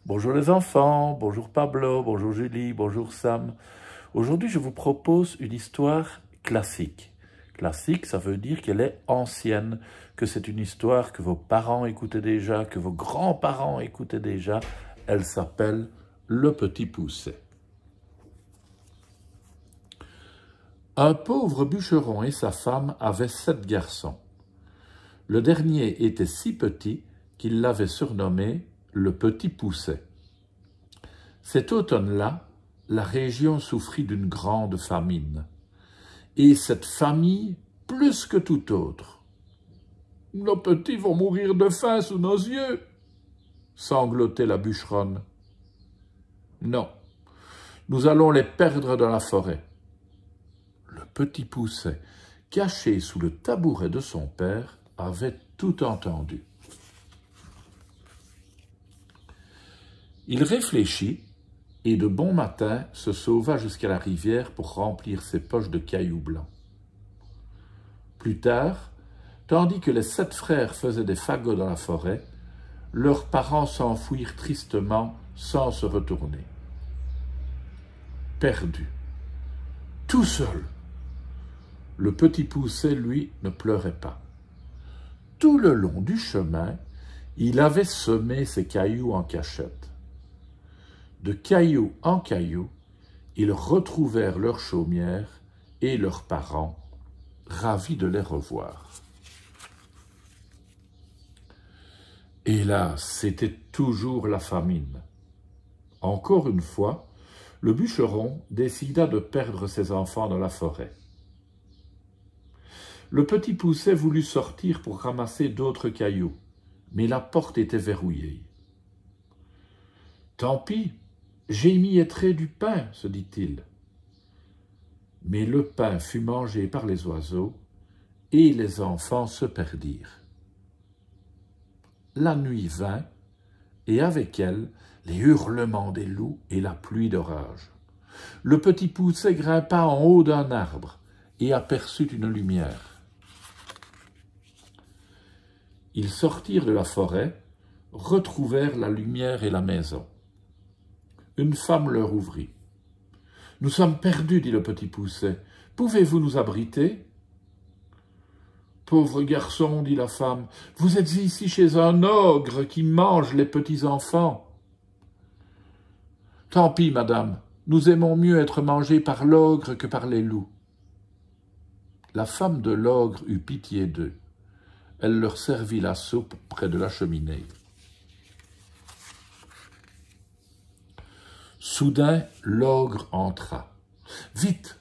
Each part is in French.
Bonjour les enfants, bonjour Pablo, bonjour Julie, bonjour Sam. Aujourd'hui, je vous propose une histoire classique. Classique, ça veut dire qu'elle est ancienne, que c'est une histoire que vos parents écoutaient déjà, que vos grands-parents écoutaient déjà. Elle s'appelle Le Petit Poucet. Un pauvre bûcheron et sa femme avaient 7 garçons. Le dernier était si petit qu'il l'avait surnommé le Petit Poucet. Cet automne-là, la région souffrit d'une grande famine. Et cette famille, plus que tout autre. « Nos petits vont mourir de faim sous nos yeux !» sanglotait la bûcheronne. « Non, nous allons les perdre dans la forêt. » Le Petit Poucet, caché sous le tabouret de son père, avait tout entendu. Il réfléchit et de bon matin se sauva jusqu'à la rivière pour remplir ses poches de cailloux blancs. Plus tard, tandis que les 7 frères faisaient des fagots dans la forêt, leurs parents s'enfuirent tristement sans se retourner. Perdu, tout seul, le Petit Poucet, lui, ne pleurait pas. Tout le long du chemin, il avait semé ses cailloux en cachette. De caillou en caillou, ils retrouvèrent leur chaumière et leurs parents, ravis de les revoir. Hélas, c'était toujours la famine. Encore une fois, le bûcheron décida de perdre ses enfants dans la forêt. Le Petit Poucet voulut sortir pour ramasser d'autres cailloux, mais la porte était verrouillée. « Tant pis, j'ai mis étré du pain, se dit-il. » Mais le pain fut mangé par les oiseaux et les enfants se perdirent. La nuit vint, et avec elle, les hurlements des loups et la pluie d'orage. Le Petit Poucet grimpa en haut d'un arbre et aperçut une lumière. Ils sortirent de la forêt, retrouvèrent la lumière et la maison. Une femme leur ouvrit. « Nous sommes perdus, dit le Petit Poucet. Pouvez-vous nous abriter ?»« Pauvre garçon, dit la femme, vous êtes ici chez un ogre qui mange les petits enfants. »« Tant pis, madame, nous aimons mieux être mangés par l'ogre que par les loups. » La femme de l'ogre eut pitié d'eux. Elle leur servit la soupe près de la cheminée. Soudain, l'ogre entra. Vite!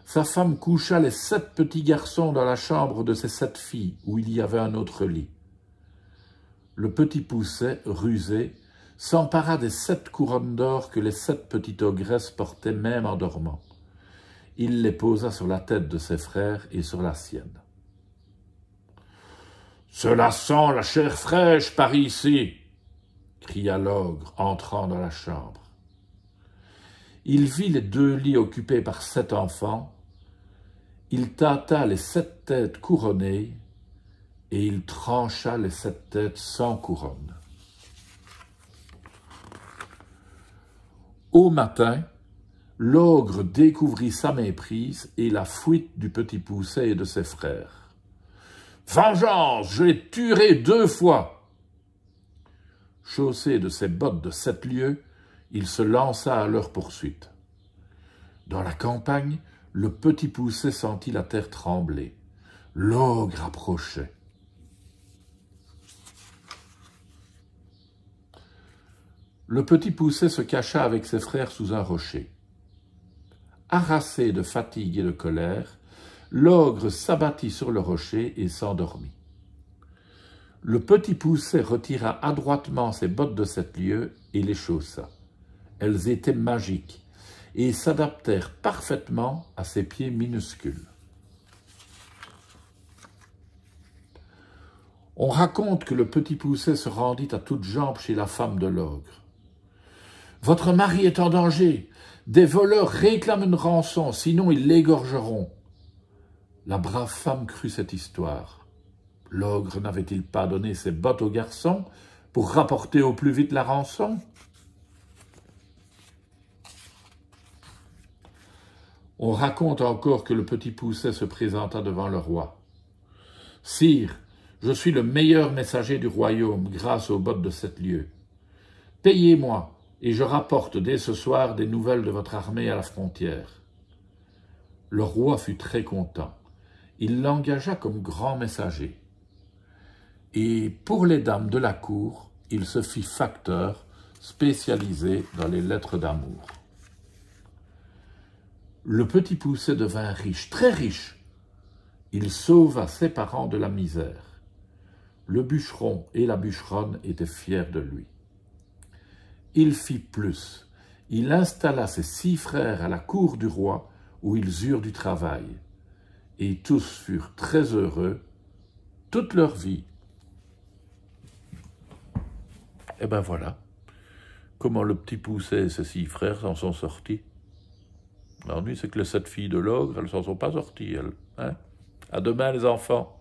Sa femme coucha les 7 petits garçons dans la chambre de ses 7 filles, où il y avait un autre lit. Le Petit Poucet, rusé, s'empara des 7 couronnes d'or que les 7 petites ogresses portaient même en dormant. Il les posa sur la tête de ses frères et sur la sienne. « Cela sent la chair fraîche par ici !» cria l'ogre, entrant dans la chambre. Il vit les 2 lits occupés par 7 enfants. Il tâta les 7 têtes couronnées et il trancha les 7 têtes sans couronne. Au matin, l'ogre découvrit sa méprise et la fuite du Petit Poucet et de ses frères. « Vengeance, je les tuerai 2 fois !» Chaussé de ses bottes de 7 lieues, il se lança à leur poursuite. Dans la campagne, le Petit Poucet sentit la terre trembler. L'ogre approchait. Le Petit Poucet se cacha avec ses frères sous un rocher. Harassé de fatigue et de colère, l'ogre s'abattit sur le rocher et s'endormit. Le Petit Poucet retira adroitement ses bottes de 7 lieues et les chaussa. Elles étaient magiques et s'adaptèrent parfaitement à ses pieds minuscules. On raconte que le Petit Poucet se rendit à toutes jambes chez la femme de l'ogre. « Votre mari est en danger. Des voleurs réclament une rançon, sinon ils l'égorgeront. » La brave femme crut cette histoire. L'ogre n'avait-il pas donné ses bottes au garçon pour rapporter au plus vite la rançon. On raconte encore que le petit Poucet se présenta devant le roi. « Sire, je suis le meilleur messager du royaume grâce aux bottes de 7 lieues. Payez-moi et je rapporte dès ce soir des nouvelles de votre armée à la frontière. » Le roi fut très content. Il l'engagea comme grand messager. Et pour les dames de la cour, il se fit facteur spécialisé dans les lettres d'amour. Le petit Poucet devint riche, très riche. Il sauva ses parents de la misère. Le bûcheron et la bûcheronne étaient fiers de lui. Il fit plus. Il installa ses 6 frères à la cour du roi où ils eurent du travail. Et tous furent très heureux toute leur vie. Et ben voilà comment le petit Poucet et ses 6 frères s'en sont sortis. L'ennui, c'est que les 7 filles de l'ogre, elles ne s'en sont pas sorties, elles. Hein? À demain, les enfants.